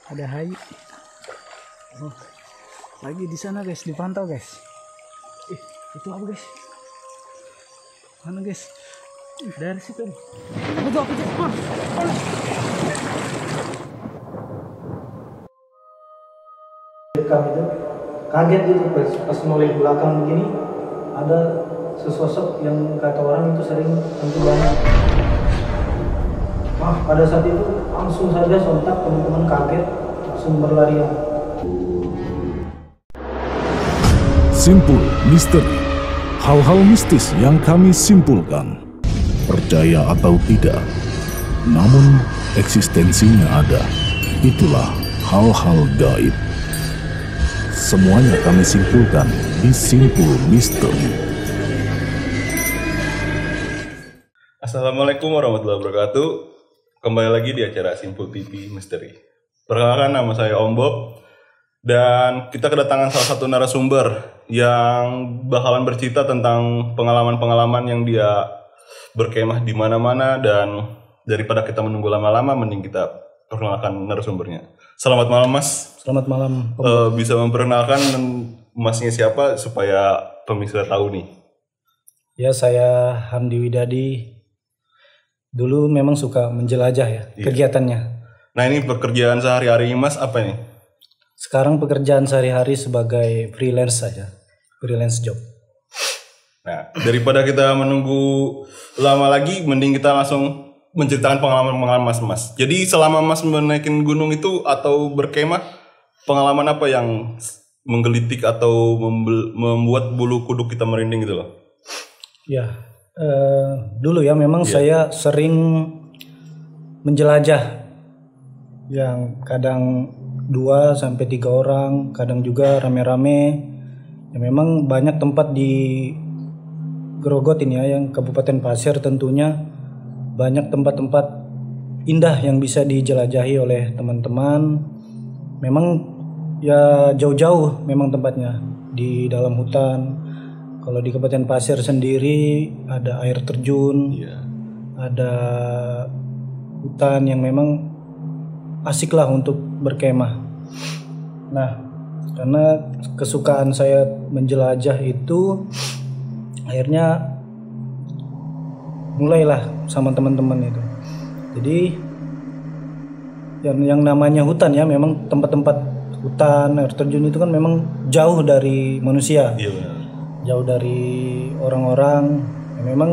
Ada hai. Oh, lagi di sana guys, dipantau guys. Itu apa guys? Mana guys? Dari situ. Apa itu? Kami itu kaget gitu pas noleh belakang begini ada sesosok yang kata orang itu sering tentu banget. Pada saat itu langsung saja sontak teman-teman kaget langsung berlarian. Simpul Misteri. Hal-hal mistis yang kami simpulkan, percaya atau tidak, namun eksistensinya ada. Itulah hal-hal gaib. Semuanya kami simpulkan di Simpul Misteri. Assalamualaikum warahmatullahi wabarakatuh. Kembali lagi di acara Simpul TV Misteri. Perkenalkan, nama saya Om Bob. Dan kita kedatangan salah satu narasumber yang bakalan bercerita tentang pengalaman-pengalaman yang dia berkemah di mana-mana. Dan daripada kita menunggu lama-lama, mending kita perkenalkan narasumbernya. Selamat malam Mas. Selamat malam. Bisa memperkenalkan Masnya siapa supaya pemirsa tahu nih? Ya, saya Hamdi Widadi. Dulu memang suka menjelajah ya kegiatannya. Nah, ini pekerjaan sehari-hari Mas apa nih? Sekarang pekerjaan sehari-hari sebagai freelance saja, freelance job. Nah, daripada kita menunggu lama lagi, mending kita langsung menceritakan pengalaman-pengalaman Mas. Jadi selama Mas menaikin gunung itu atau berkemah, pengalaman apa yang menggelitik atau membuat bulu kuduk kita merinding gitu loh? Ya, dulu ya memang saya sering menjelajah, yang kadang 2 sampai 3 orang, kadang juga rame-rame. Ya, memang banyak tempat di Grogot ini ya, yang Kabupaten Pasir tentunya banyak tempat-tempat indah yang bisa dijelajahi oleh teman-teman. Memang ya jauh-jauh memang tempatnya di dalam hutan. Kalau di Kabupaten Pasir sendiri ada air terjun, ada hutan yang memang asik lah untuk berkemah. Nah, karena kesukaan saya menjelajah itu, akhirnya mulailah sama teman-teman itu. Jadi yang namanya hutan ya, memang tempat-tempat hutan, air terjun itu kan memang jauh dari manusia. Iya benar. Jauh dari orang-orang. Ya, memang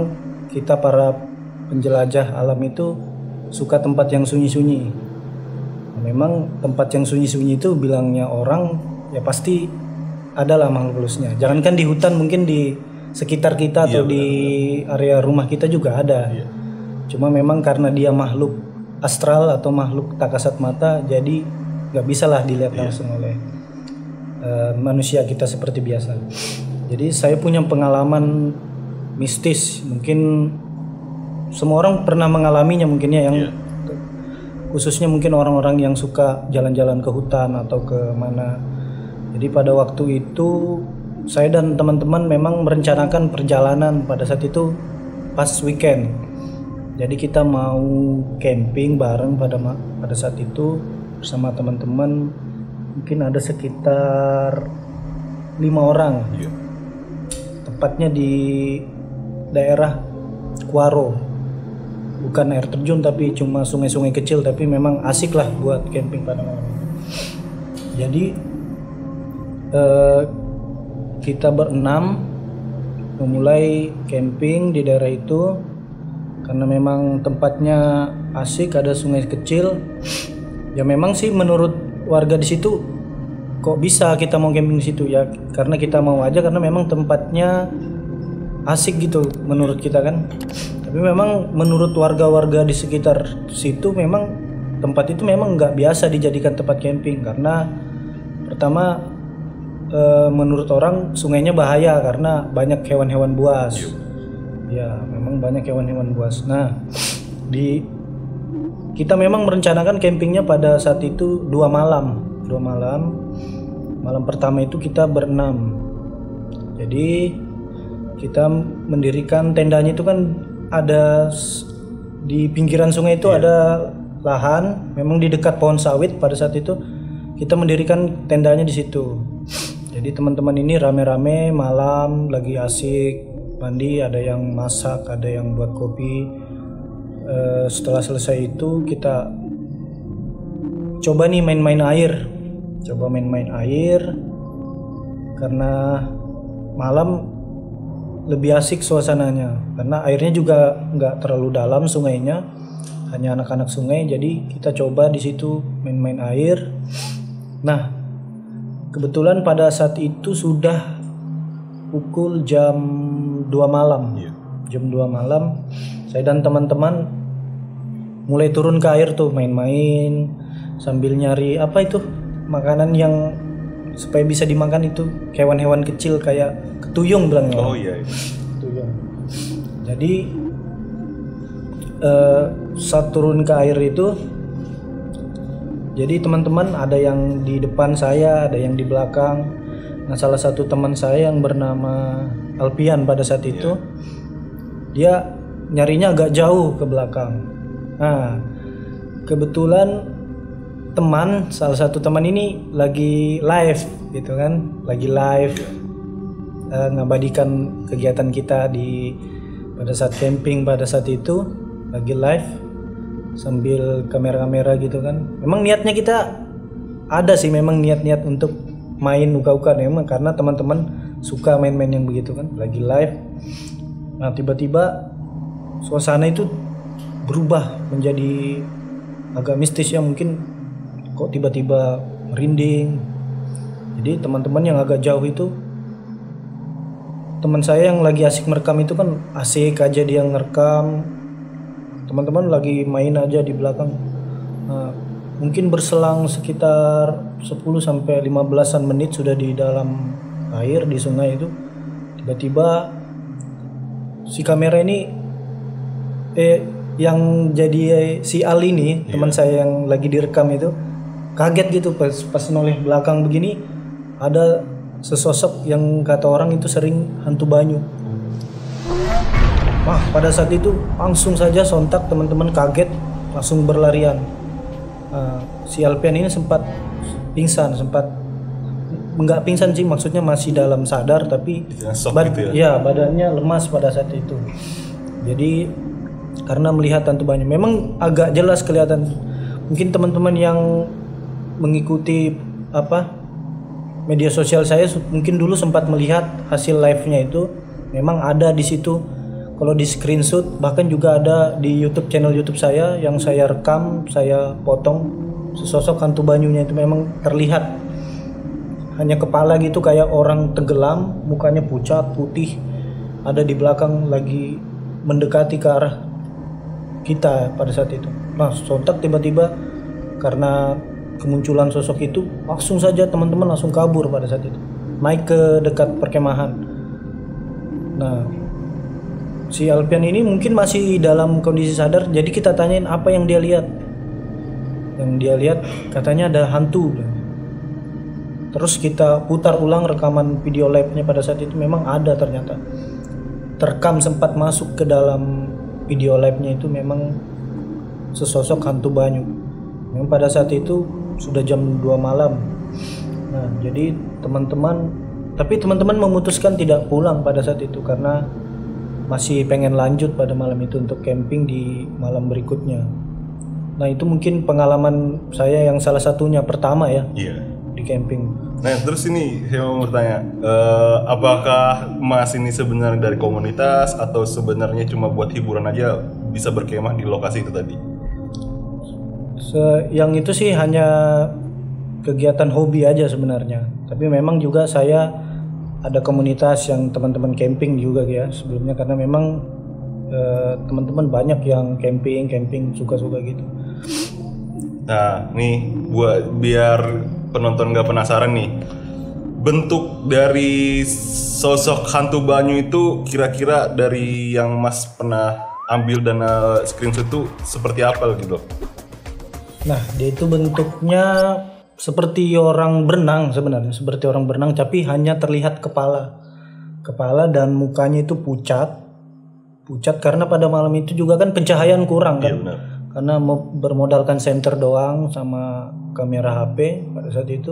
kita para penjelajah alam itu suka tempat yang sunyi-sunyi. Memang tempat yang sunyi-sunyi itu bilangnya orang ya pasti adalah makhluk halusnya. Jangankan di hutan, mungkin di sekitar kita atau di area rumah kita juga ada. Cuma memang karena dia makhluk astral atau makhluk tak kasat mata, jadi nggak bisa lah dilihat langsung oleh manusia kita seperti biasa. Jadi saya punya pengalaman mistis, mungkin semua orang pernah mengalaminya mungkin ya, yang khususnya mungkin orang-orang yang suka jalan-jalan ke hutan atau ke mana. Jadi pada waktu itu saya dan teman-teman memang merencanakan perjalanan pada saat itu pas weekend. Jadi kita mau camping bareng pada saat itu bersama teman-teman, mungkin ada sekitar 5 orang. Tepatnya di daerah Kuaro. Bukan air terjun tapi cuma sungai-sungai kecil, tapi memang asik lah buat camping pada malam. Jadi kita berenam memulai camping di daerah itu karena memang tempatnya asik, ada sungai kecil. Ya memang sih menurut warga di situ kok bisa kita mau camping di situ ya, karena kita mau aja karena memang tempatnya asik gitu menurut kita kan. Tapi memang menurut warga-warga di sekitar situ memang tempat itu memang nggak biasa dijadikan tempat camping, karena pertama menurut orang sungainya bahaya karena banyak hewan-hewan buas. Ya memang banyak hewan-hewan buas. Nah kita memang merencanakan campingnya pada saat itu 2 malam. Malam pertama itu kita berenam. Jadi kita mendirikan tendanya itu kan ada di pinggiran sungai itu, ada lahan, memang di dekat pohon sawit. Pada saat itu kita mendirikan tendanya di situ. Jadi teman-teman ini rame-rame malam lagi asik mandi, ada yang masak, ada yang buat kopi. Setelah selesai itu kita coba nih main-main air. Coba main-main air karena malam lebih asik suasananya. Karena airnya juga nggak terlalu dalam sungainya, hanya anak-anak sungai. Jadi kita coba di situ main-main air. Nah, kebetulan pada saat itu sudah pukul jam 2 malam. Jam 2 malam saya dan teman-teman mulai turun ke air tuh main-main sambil nyari apa itu makanan yang supaya bisa dimakan, itu hewan-hewan kecil kayak ketuyung bilangnya. Oh iya. Ketuyung. Jadi saat turun ke air itu, jadi teman-teman ada yang di depan saya, ada yang di belakang. Nah, salah satu teman saya yang bernama Alpian pada saat itu, dia nyarinya agak jauh ke belakang. Nah, kebetulan salah satu teman ini lagi live gitu kan, lagi live ngabadikan kegiatan kita pada saat camping. Pada saat itu lagi live sambil kamera-kamera gitu kan. Memang niatnya kita ada sih, memang niat-niat untuk main uka-uka memang, karena teman-teman suka main-main yang begitu kan, lagi live. Nah, tiba-tiba suasana itu berubah menjadi agak mistis ya, mungkin kok tiba-tiba merinding. Jadi teman-teman yang agak jauh itu, teman saya yang lagi asik merekam itu kan asik aja dia ngerekam, teman-teman lagi main aja di belakang. Nah, mungkin berselang sekitar 10-15 menit sudah di dalam air di sungai itu, tiba-tiba si kamera ini yang jadi si Ali nih, teman saya yang lagi direkam itu kaget gitu pas noleh belakang begini, ada sesosok yang kata orang itu sering hantu banyu. Wah, pada saat itu langsung saja sontak teman-teman kaget, langsung berlarian. Si Alpian ini sempat pingsan, nggak pingsan sih, maksudnya masih dalam sadar, tapi gitu ya? Badannya lemas pada saat itu. Jadi karena melihat hantu banyu, memang agak jelas kelihatan. Mungkin teman-teman yang mengikuti media sosial saya mungkin dulu sempat melihat hasil live-nya itu, memang ada di situ. Kalau di screenshot, bahkan juga ada di YouTube, channel YouTube saya yang saya rekam, saya potong, sesosok hantu banyunya itu memang terlihat. Hanya kepala gitu kayak orang tenggelam, mukanya pucat putih, ada di belakang lagi mendekati ke arah kita pada saat itu. Nah, sontak tiba-tiba karena kemunculan sosok itu, langsung saja teman-teman langsung kabur pada saat itu, naik ke dekat perkemahan. Nah, si Alpian ini mungkin masih dalam kondisi sadar, jadi kita tanyain apa yang dia lihat. Yang dia lihat katanya ada hantu. Terus kita putar ulang rekaman video live-nya pada saat itu, memang ada ternyata. Terekam sempat masuk ke dalam video live-nya itu, memang sesosok hantu banyu. Memang pada saat itu sudah jam 2 malam. Nah, jadi teman-teman memutuskan tidak pulang pada saat itu karena masih pengen lanjut pada malam itu untuk camping di malam berikutnya. Nah, itu mungkin pengalaman saya yang salah satunya pertama ya. Di camping. Nah, terus ini saya mau bertanya, apakah Mas ini sebenarnya dari komunitas atau sebenarnya cuma buat hiburan aja bisa berkemah di lokasi itu tadi? Yang itu sih hanya kegiatan hobi aja sebenarnya. Tapi memang juga saya ada komunitas yang teman-teman camping juga ya sebelumnya, karena memang teman-teman banyak yang camping suka-suka gitu. Nah, nih biar penonton nggak penasaran nih, bentuk dari sosok hantu banyu itu kira-kira dari yang Mas pernah ambil dan screenshot itu seperti apa gitu? Nah, dia itu bentuknya seperti orang berenang sebenarnya, seperti orang berenang, tapi hanya terlihat kepala dan mukanya itu pucat karena pada malam itu juga kan pencahayaan kurang kan. Iya, benar. karena bermodalkan senter doang sama kamera HP pada saat itu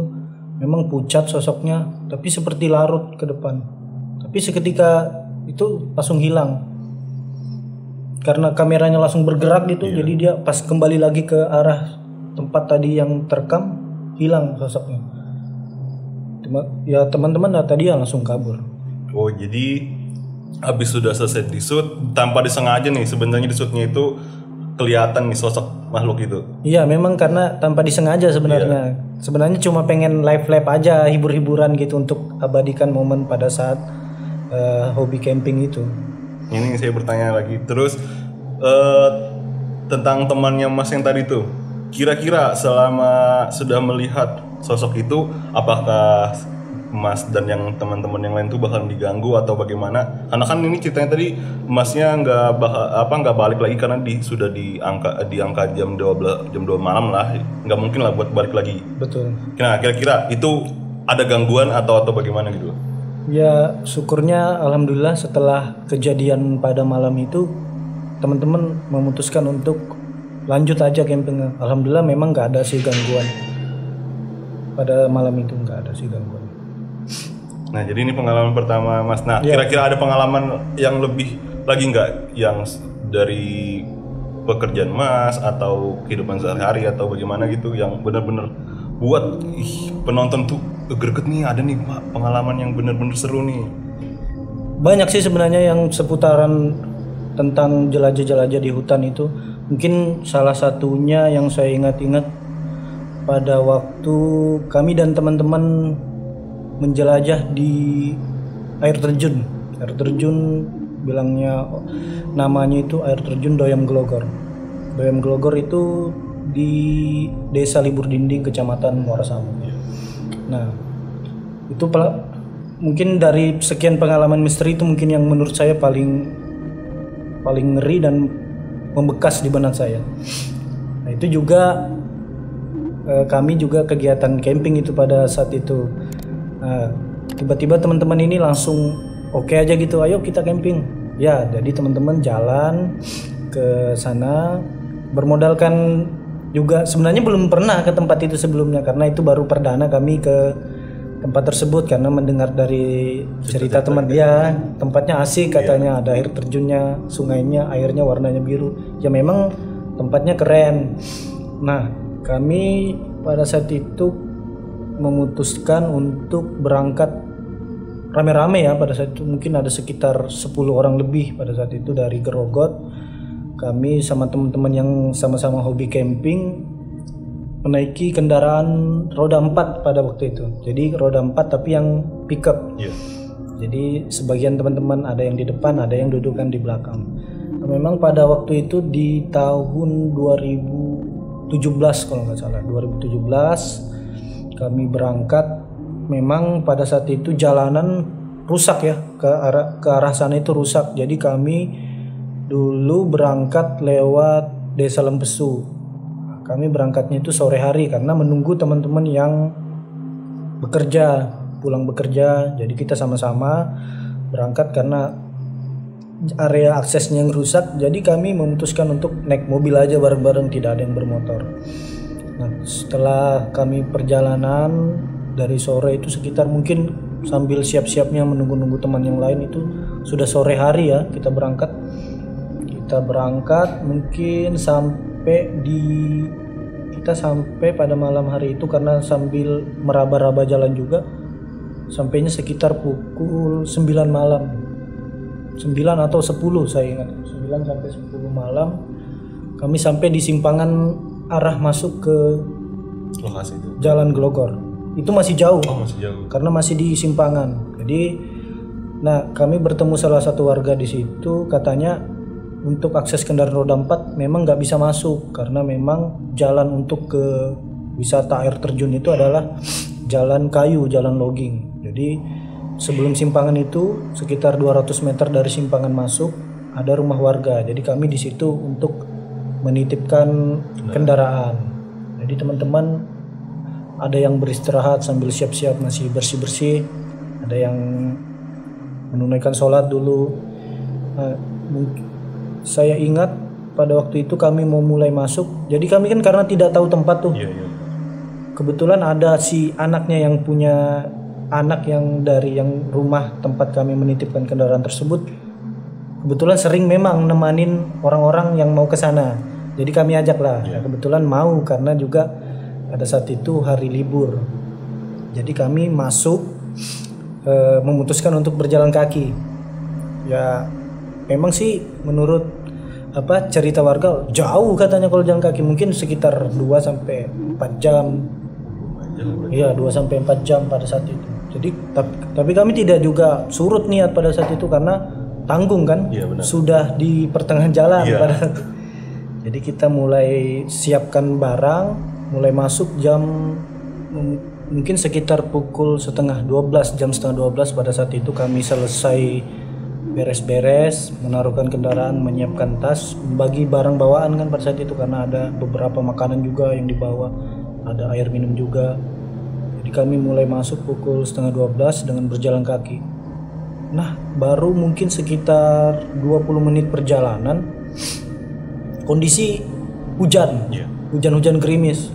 memang pucat sosoknya, tapi seperti larut ke depan. Tapi seketika itu langsung hilang karena kameranya langsung bergerak gitu. Jadi dia pas kembali lagi ke arah tempat tadi yang terekam, hilang sosoknya. Ya teman-teman tadi ya langsung kabur. Oh, jadi habis sudah selesai di shoot tanpa disengaja nih, sebenarnya di shootnya itu kelihatan nih sosok makhluk itu. Iya, memang karena tanpa disengaja sebenarnya. Sebenarnya cuma pengen live aja, hibur-hiburan gitu untuk abadikan momen pada saat hobi camping itu. Ini saya bertanya lagi terus tentang temannya Mas yang tadi tuh. Kira-kira selama sudah melihat sosok itu, apakah Mas dan yang teman-teman yang lain tuh bakal diganggu atau bagaimana? Karena kan ini ceritanya tadi Masnya nggak balik lagi karena sudah di angka jam 2 malam lah, nggak mungkin lah buat balik lagi. Betul. Nah, kira-kira itu ada gangguan atau bagaimana gitu? Ya syukurnya alhamdulillah setelah kejadian pada malam itu teman-teman memutuskan untuk lanjut aja campingnya. Alhamdulillah memang nggak ada sih gangguan pada malam itu, nggak ada sih gangguan. Nah, jadi ini pengalaman pertama Mas. Nah, kira-kira ada pengalaman yang lebih lagi nggak yang dari pekerjaan Mas atau kehidupan sehari-hari atau bagaimana gitu yang benar-benar buat penonton tuh greget nih, ada nih Pak pengalaman yang benar-benar seru nih? Banyak sih sebenarnya yang seputaran tentang jelajah-jelajah di hutan itu. Mungkin salah satunya yang saya ingat-ingat pada waktu kami dan teman-teman menjelajah di air terjun. Air terjun bilangnya namanya itu air terjun Doyam Glogor. Doyam Glogor itu di Desa Libur Dinding, Kecamatan Muara Samu. Nah, itu mungkin dari sekian pengalaman misteri itu mungkin yang menurut saya paling ngeri dan membekas di benak saya. Nah, itu juga kami juga kegiatan camping itu pada saat itu. Nah, tiba-tiba teman-teman ini langsung oke aja gitu, ayo kita camping. Ya, jadi teman-teman jalan ke sana bermodalkan juga sebenarnya belum pernah ke tempat itu sebelumnya karena itu baru perdana kami ke tempat tersebut karena mendengar dari cerita teman dia tempatnya asik katanya, ada air terjunnya, sungainya, airnya warnanya biru. Ya memang tempatnya keren. Nah, kami pada saat itu memutuskan untuk berangkat rame-rame ya pada saat itu, mungkin ada sekitar 10 orang lebih pada saat itu dari Gerogot. Kami sama teman-teman yang sama-sama hobi camping menaiki kendaraan roda 4 pada waktu itu. Jadi roda 4 tapi yang pickup. Jadi sebagian teman-teman ada yang di depan, ada yang dudukan di belakang. Nah, memang pada waktu itu di tahun 2017 kalau nggak salah, 2017 kami berangkat. Memang pada saat itu jalanan rusak ya, ke arah sana itu rusak. Jadi kami dulu berangkat lewat Desa Lempesu. Kami berangkatnya itu sore hari karena menunggu teman-teman yang pulang bekerja. Jadi kita sama-sama berangkat karena area aksesnya yang rusak. Jadi kami memutuskan untuk naik mobil aja bareng-bareng, tidak ada yang bermotor. Nah, setelah kami perjalanan dari sore itu sekitar mungkin sambil siap-siapnya menunggu-nunggu teman yang lain itu sudah sore hari ya kita berangkat. Kita berangkat mungkin kita sampai pada malam hari itu karena sambil meraba-raba jalan juga. Sampainya sekitar pukul 9 malam. 9 atau 10 saya ingat. 9 sampai 10 malam kami sampai di simpangan arah masuk ke Lokasi itu. Jalan Glogor. Itu masih jauh. Oh, masih jauh. Karena masih di simpangan. Jadi kami bertemu salah satu warga di situ, katanya untuk akses kendaraan roda 4 memang nggak bisa masuk karena memang jalan untuk ke wisata air terjun itu adalah jalan kayu, jalan logging. Jadi sebelum simpangan itu sekitar 200 meter dari simpangan masuk ada rumah warga. Jadi kami di situ untuk menitipkan kendaraan. Jadi teman-teman ada yang beristirahat sambil siap-siap masih bersih-bersih, ada yang menunaikan sholat dulu. Saya ingat pada waktu itu kami mau mulai masuk. Jadi kami kan karena tidak tahu tempat tuh. Iya, iya. Kebetulan ada si anaknya yang punya anak yang dari yang rumah tempat kami menitipkan kendaraan tersebut. Kebetulan sering memang nemanin orang-orang yang mau ke sana. Jadi kami ajak lah. Kebetulan mau karena juga pada saat itu hari libur. Jadi kami masuk memutuskan untuk berjalan kaki. Ya memang sih menurut cerita warga jauh katanya kalau jalan kaki, mungkin sekitar 2 sampai 4 jam. Iya, 2 sampai 4 jam pada saat itu. Jadi tapi kami tidak juga surut niat pada saat itu karena tanggung kan. Iya, benar. Sudah di pertengahan jalan Iya. pada saat itu. Jadi kita mulai siapkan barang, mulai masuk jam mungkin sekitar pukul setengah 12, jam setengah 12 pada saat itu kami selesai beres-beres, menaruhkan kendaraan, menyiapkan tas, bagi barang bawaan kan pada saat itu karena ada beberapa makanan juga yang dibawa, ada air minum juga. Jadi kami mulai masuk pukul setengah 12 dengan berjalan kaki. Nah, baru mungkin sekitar 20 menit perjalanan, kondisi hujan, hujan-hujan gerimis.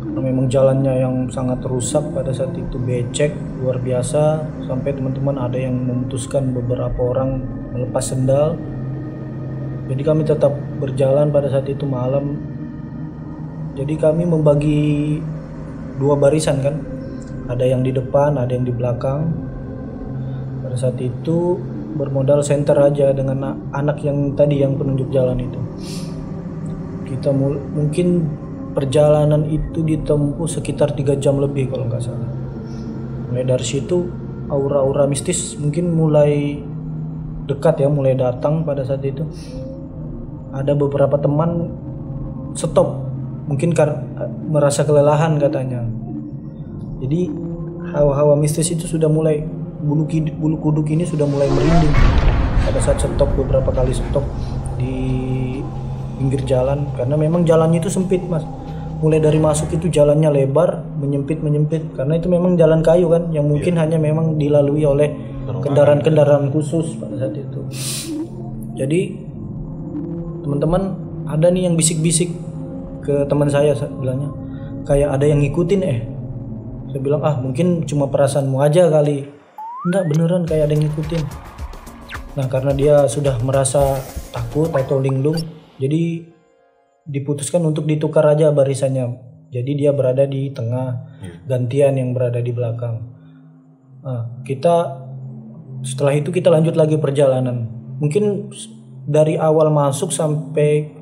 Karena memang jalannya yang sangat rusak pada saat itu, becek luar biasa, sampai teman-teman ada yang memutuskan beberapa orang melepas sendal. Jadi kami tetap berjalan pada saat itu malam. Jadi kami membagi 2 barisan kan, ada yang di depan, ada yang di belakang. Pada saat itu bermodal senter aja dengan anak yang tadi yang penunjuk jalan itu. Kita mungkin perjalanan itu ditempuh sekitar 3 jam lebih kalau nggak salah. Mulai dari situ aura-aura mistis mungkin mulai dekat ya, mulai datang pada saat itu. Ada beberapa teman stop, mungkin merasa kelelahan katanya. Jadi hawa-hawa mistis itu sudah mulai, bulu kuduk ini sudah mulai merinding pada saat stop, beberapa kali stop di pinggir jalan karena memang jalannya itu sempit mas. Mulai dari masuk itu jalannya lebar, menyempit karena itu memang jalan kayu kan yang mungkin hanya memang dilalui oleh kendaraan-kendaraan khusus pada saat itu. Jadi teman-teman ada nih yang bisik-bisik ke teman saya bilangnya kayak ada yang ngikutin. Saya bilang mungkin cuma perasaanmu aja kali. Enggak, beneran kayak ada yang ngikutin. Nah karena dia sudah merasa takut atau linglung, jadi diputuskan untuk ditukar aja barisannya. Jadi dia berada di tengah, gantian yang berada di belakang. Nah, setelah itu kita lanjut lagi perjalanan. Mungkin dari awal masuk sampai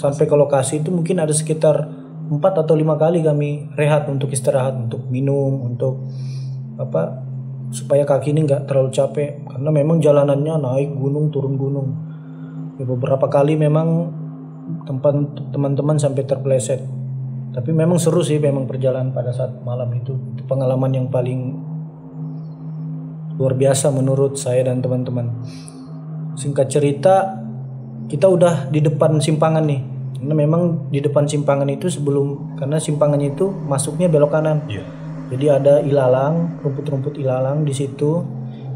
ke lokasi itu mungkin ada sekitar 4 atau 5 kali kami rehat untuk istirahat, untuk minum, untuk supaya kaki ini nggak terlalu capek karena memang jalanannya naik gunung turun gunung. Beberapa kali memang teman-teman sampai terpeleset. Tapi memang seru sih memang perjalanan pada saat malam itu. Itu pengalaman yang paling luar biasa menurut saya dan teman-teman. Singkat cerita, kita udah di depan simpangan nih. Karena memang di depan simpangan itu karena simpangannya itu masuknya belok kanan. Jadi ada ilalang, rumput-rumput ilalang di situ.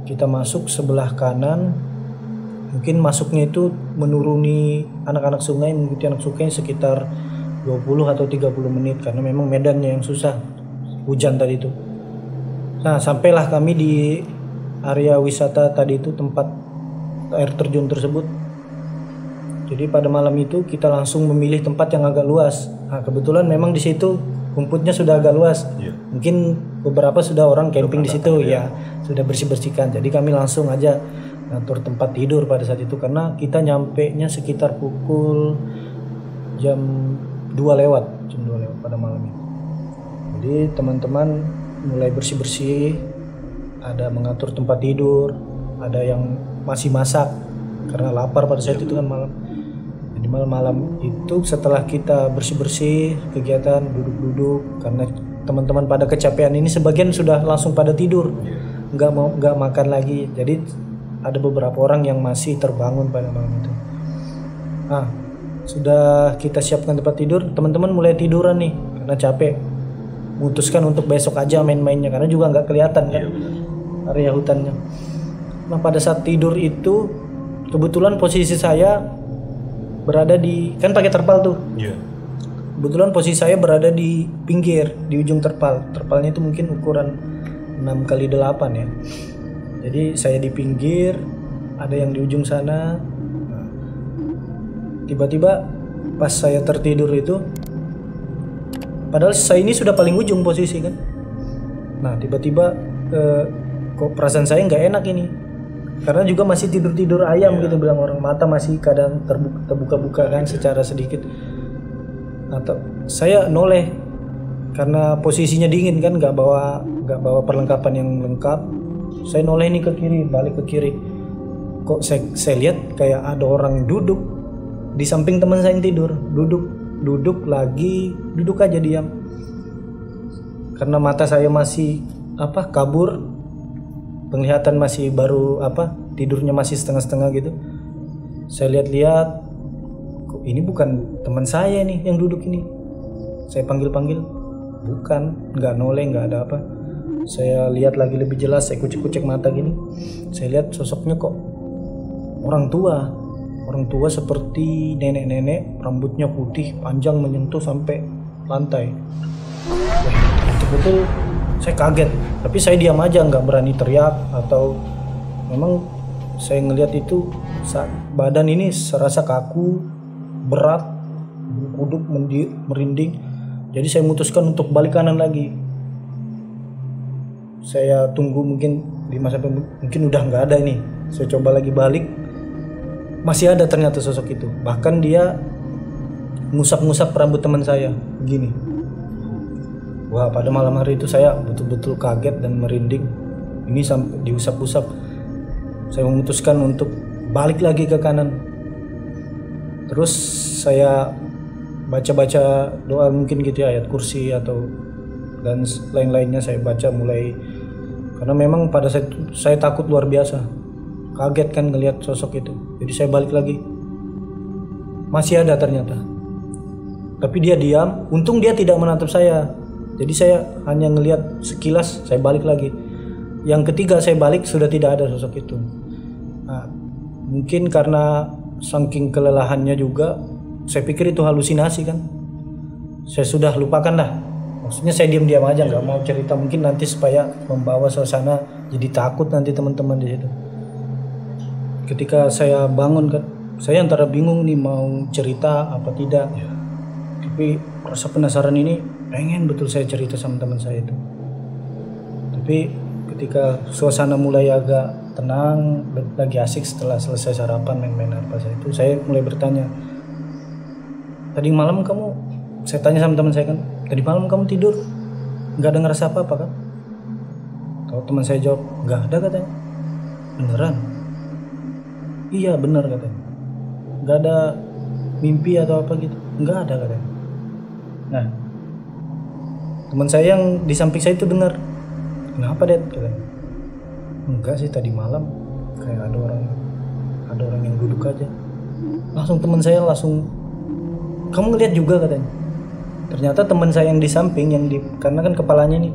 Kita masuk sebelah kanan. Mungkin masuknya itu menuruni anak-anak sungai, mengikuti anak sungai sekitar 20 atau 30 menit karena memang medannya yang susah, hujan tadi itu. Nah sampailah kami di area wisata tadi itu, tempat air terjun tersebut. Jadi pada malam itu kita langsung memilih tempat yang agak luas. Nah kebetulan memang di situ rumputnya sudah agak luas. Mungkin beberapa sudah orang camping di situ ya, sudah bersih-bersihkan. Jadi kami langsung aja ngatur tempat tidur pada saat itu karena kita nyampenya sekitar pukul jam 2 lewat pada malam itu. Jadi teman-teman mulai bersih-bersih, ada mengatur tempat tidur, ada yang masih masak karena lapar pada saat itu kan malam. Jadi malam itu setelah kita bersih-bersih, kegiatan duduk-duduk karena teman-teman pada kecapean ini sebagian sudah langsung pada tidur, nggak makan lagi. Jadi ada beberapa orang yang masih terbangun pada malam itu. Nah, sudah kita siapkan tempat tidur, teman-teman mulai tiduran nih karena capek. Memutuskan untuk besok aja main-mainnya karena juga nggak kelihatan kan area hutannya. Nah, pada saat tidur itu kebetulan posisi saya berada di, kan pakai terpal tuh. Iya. Kebetulan posisi saya berada di pinggir, di ujung terpal. Terpalnya itu mungkin ukuran 6x8 ya. Jadi saya di pinggir, ada yang di ujung sana. Nah, tiba-tiba pas saya tertidur itu, padahal saya ini sudah paling ujung posisi kan. Nah tiba-tiba kok perasaan saya nggak enak ini. Karena juga masih tidur-tidur ayam gitu bilang orang, mata masih kadang terbuka-buka kan secara sedikit. Atau saya noleh karena posisinya dingin kan, nggak bawa perlengkapan yang lengkap. Saya noleh nih ke kiri, balik ke kiri. Kok saya lihat kayak ada orang duduk di samping teman saya yang tidur, duduk aja diam. Karena mata saya masih kabur, penglihatan masih baru tidurnya masih setengah-setengah gitu. Saya lihat-lihat, kok ini bukan teman saya nih yang duduk ini. Saya panggil-panggil, bukan, nggak noleh, nggak ada apa. Saya lihat lagi lebih jelas, saya kucek-kucek mata gini. Saya lihat sosoknya kok orang tua seperti nenek-nenek, rambutnya putih, panjang menyentuh sampai lantai. Betul-betul saya kaget, tapi saya diam aja, nggak berani teriak atau memang saya ngelihat itu badan ini serasa kaku, berat, kuduk, merinding. Jadi saya memutuskan untuk balik kanan lagi. Saya tunggu mungkin 5 sampai mungkin udah nggak ada ini. Saya coba lagi balik, masih ada ternyata sosok itu. Bahkan dia ngusap-ngusap rambut teman saya begini. Wah, pada malam hari itu saya betul-betul kaget dan merinding. Ini sampai diusap-usap. Saya memutuskan untuk balik lagi ke kanan. Terus saya baca-baca doa mungkin gitu ya, ayat kursi atau dan lain-lainnya saya baca mulai, karena memang pada saat itu saya takut luar biasa. Kaget kan ngelihat sosok itu. Jadi saya balik lagi. Masih ada ternyata. Tapi dia diam. Untung dia tidak menatap saya. Jadi saya hanya ngelihat sekilas, saya balik lagi. Yang ketiga saya balik sudah tidak ada sosok itu. Nah, mungkin karena saking kelelahannya juga, saya pikir itu halusinasi kan. Saya sudah lupakan lah. Maksudnya saya diam-diam aja, nggak mau cerita. Mungkin nanti supaya membawa suasana jadi takut nanti teman-teman di situ. Ketika saya bangun kan, saya antara bingung nih mau cerita apa tidak. Tapi rasa penasaran ini pengen betul saya cerita sama teman saya itu. Tapi ketika suasana mulai agak tenang, lagi asik setelah selesai sarapan main-main apa saya mulai bertanya, tadi malam kamu, saya tanya sama teman saya kan, tadi malam kamu tidur nggak ada ngerasa apa-apa kan? Kalau teman saya jawab nggak ada katanya. Beneran? Iya bener katanya. Nggak ada mimpi atau apa gitu? Nggak ada katanya. Nah, teman saya yang di samping saya itu dengar. Kenapa Det? Katanya. Enggak sih, tadi malam kayak ada orang yang duduk aja. Langsung teman saya kamu ngeliat juga katanya. Ternyata teman saya yang di samping karena kan kepalanya nih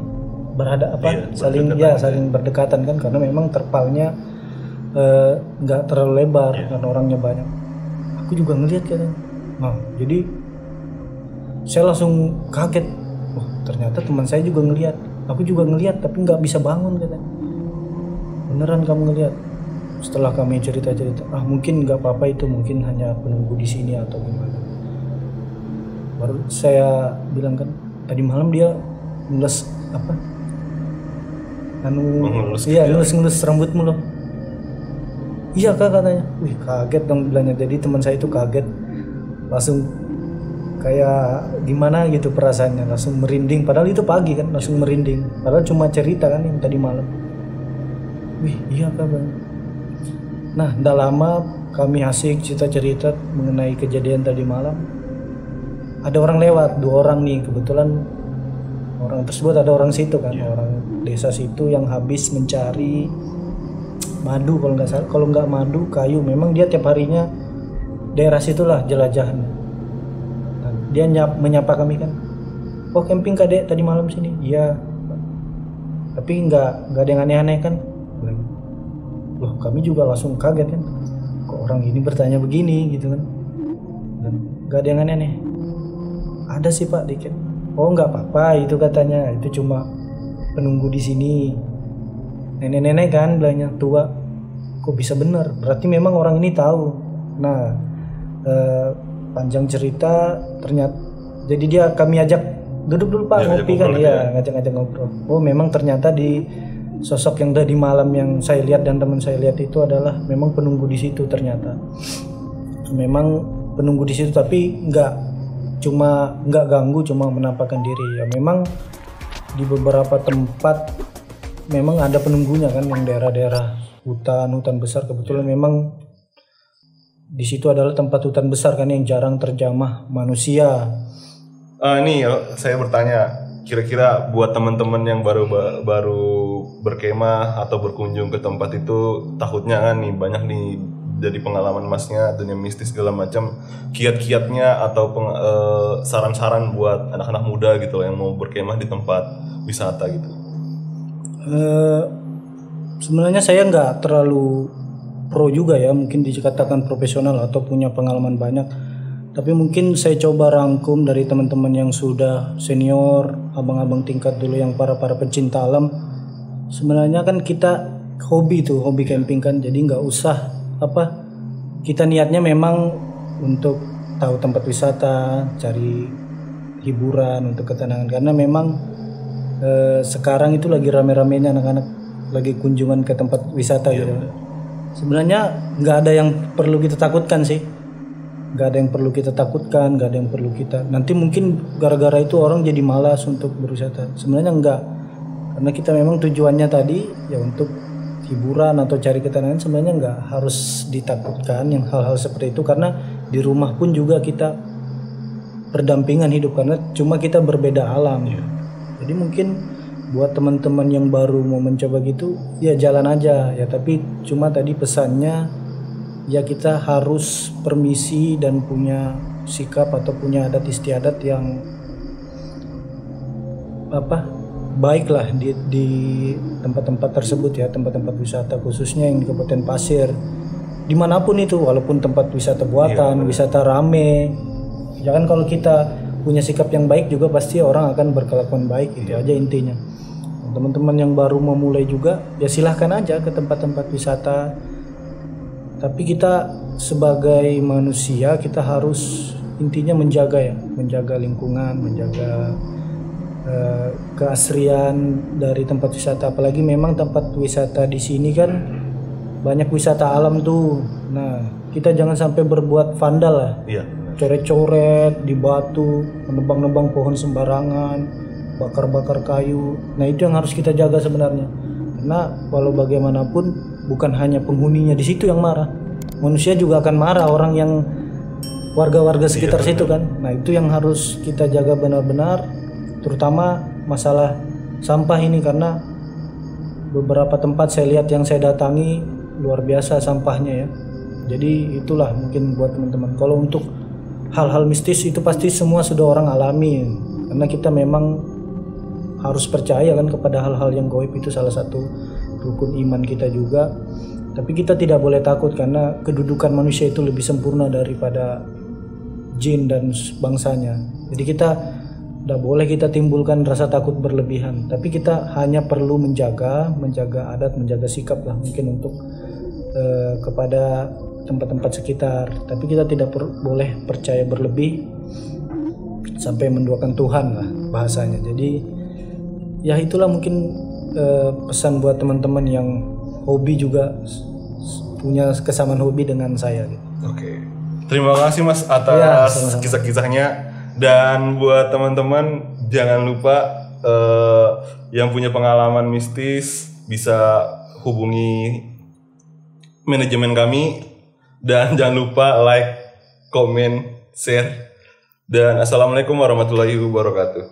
saling berdekatan kan, karena memang terpalnya nggak terlalu lebar karena orangnya banyak. Aku juga ngeliat katanya. Nah, jadi saya langsung kaget. Oh, ternyata teman saya juga ngeliat. Aku juga ngeliat tapi nggak bisa bangun katanya. Beneran kamu ngeliat? Setelah kami cerita-cerita, mungkin nggak apa-apa itu, mungkin hanya penunggu di sini atau gimana. Baru saya bilang kan, tadi malam dia ngelus apa? Ngelus rambutmu loh. Iya kak katanya. Wih, kaget dong bilangnya. Jadi teman saya itu kaget, langsung kayak gimana gitu perasaannya, langsung merinding. Padahal itu pagi kan, langsung merinding. Padahal cuma cerita kan yang tadi malam. Wih, iya kak bang. Nah, tidak lama kami asik cerita-cerita mengenai kejadian tadi malam. Ada orang lewat, 2 orang nih, kebetulan orang tersebut ada orang situ kan, orang desa situ yang habis mencari madu kalau nggak salah, kalau nggak madu kayu. Memang dia tiap harinya daerah situlah jelajahan. Nah, dia menyapa kami kan, oh camping kadek tadi malam sini. Iya, tapi nggak ada yang aneh-aneh kan. Loh, kami juga langsung kaget kan, kok orang ini bertanya begini gitu kan. nggak ada yang aneh-aneh. Ada sih Pak dikit. Oh nggak apa-apa itu katanya, itu cuma penunggu di sini. Nenek-nenek kan bilangnya tua. Kok bisa bener? Berarti memang orang ini tahu. Nah panjang cerita ternyata jadi dia kami ajak duduk dulu Pak, ngopi kan, iya ngajak-ngajak ngobrol. Oh memang ternyata di sosok yang tadi malam yang saya lihat dan teman saya lihat itu adalah memang penunggu di situ ternyata. Memang penunggu di situ tapi nggak ganggu, cuma menampakkan diri. Ya memang di beberapa tempat memang ada penunggunya kan, yang daerah-daerah hutan besar, kebetulan memang di situ adalah tempat hutan besar kan yang jarang terjamah manusia. Ini saya bertanya, kira-kira buat teman-teman yang baru berkemah atau berkunjung ke tempat itu, takutnya kan nih banyak nih dari pengalaman Masnya dunia mistis segala macam, kiat-kiatnya atau saran-saran buat anak-anak muda gitu yang mau berkemah di tempat wisata gitu. Sebenarnya saya nggak terlalu pro juga ya, mungkin dikatakan profesional atau punya pengalaman banyak, tapi mungkin saya coba rangkum dari teman-teman yang sudah senior, abang-abang tingkat dulu yang para pencinta alam. Sebenarnya kan kita hobi camping kan, jadi nggak usah kita niatnya memang untuk tahu tempat wisata, cari hiburan untuk ketenangan, karena memang sekarang itu lagi rame-ramenya anak-anak lagi kunjungan ke tempat wisata gitu. Sebenarnya nggak ada yang perlu kita takutkan sih, nggak ada yang perlu kita takutkan, nggak ada yang perlu kita nanti mungkin gara-gara itu orang jadi malas untuk berwisata. Sebenarnya enggak, karena kita memang tujuannya tadi ya untuk hiburan atau cari ketenangan. Sebenarnya nggak harus ditakutkan yang hal-hal seperti itu, karena di rumah pun juga kita berdampingan hidup, karena cuma kita berbeda alam. Jadi mungkin buat teman-teman yang baru mau mencoba gitu ya jalan aja ya, tapi cuma tadi pesannya ya kita harus permisi dan punya sikap atau punya adat istiadat yang baiklah di tempat-tempat tersebut ya, tempat-tempat wisata khususnya yang di Kabupaten Pasir, dimanapun itu, walaupun tempat wisata buatan, wisata rame ya kan, kalau kita punya sikap yang baik juga pasti orang akan berkelakuan baik, itu aja intinya. Teman-teman yang baru memulai juga ya silahkan aja ke tempat-tempat wisata, tapi kita sebagai manusia kita harus intinya menjaga lingkungan, menjaga keasrian dari tempat wisata. Apalagi memang tempat wisata di sini kan banyak wisata alam tuh. Nah kita jangan sampai berbuat vandal lah, coret-coret di batu, menebang-nebang pohon sembarangan, bakar-bakar kayu. Nah itu yang harus kita jaga sebenarnya, karena walau bagaimanapun bukan hanya penghuninya di situ yang marah, manusia juga akan marah, orang yang warga-warga sekitar situ kan. Nah itu yang harus kita jaga benar-benar, terutama masalah sampah ini, karena beberapa tempat saya lihat yang saya datangi luar biasa sampahnya ya. Jadi itulah mungkin buat teman-teman, kalau untuk hal-hal mistis itu pasti semua sudah orang alami, karena kita memang harus percaya kan kepada hal-hal yang gaib, itu salah satu rukun iman kita juga. Tapi kita tidak boleh takut, karena kedudukan manusia itu lebih sempurna daripada jin dan bangsanya. Jadi kita tidak boleh kita timbulkan rasa takut berlebihan, tapi kita hanya perlu menjaga adat, menjaga sikap lah mungkin untuk kepada tempat-tempat sekitar. Tapi kita tidak boleh percaya berlebih sampai menduakan Tuhan lah bahasanya. Jadi ya itulah mungkin pesan buat teman-teman yang hobi juga, punya kesamaan hobi dengan saya gitu. Oke. Terima kasih Mas atas kisah-kisahnya. Dan buat teman-teman jangan lupa yang punya pengalaman mistis bisa hubungi manajemen kami, dan jangan lupa like, komen, share, dan assalamualaikum warahmatullahi wabarakatuh.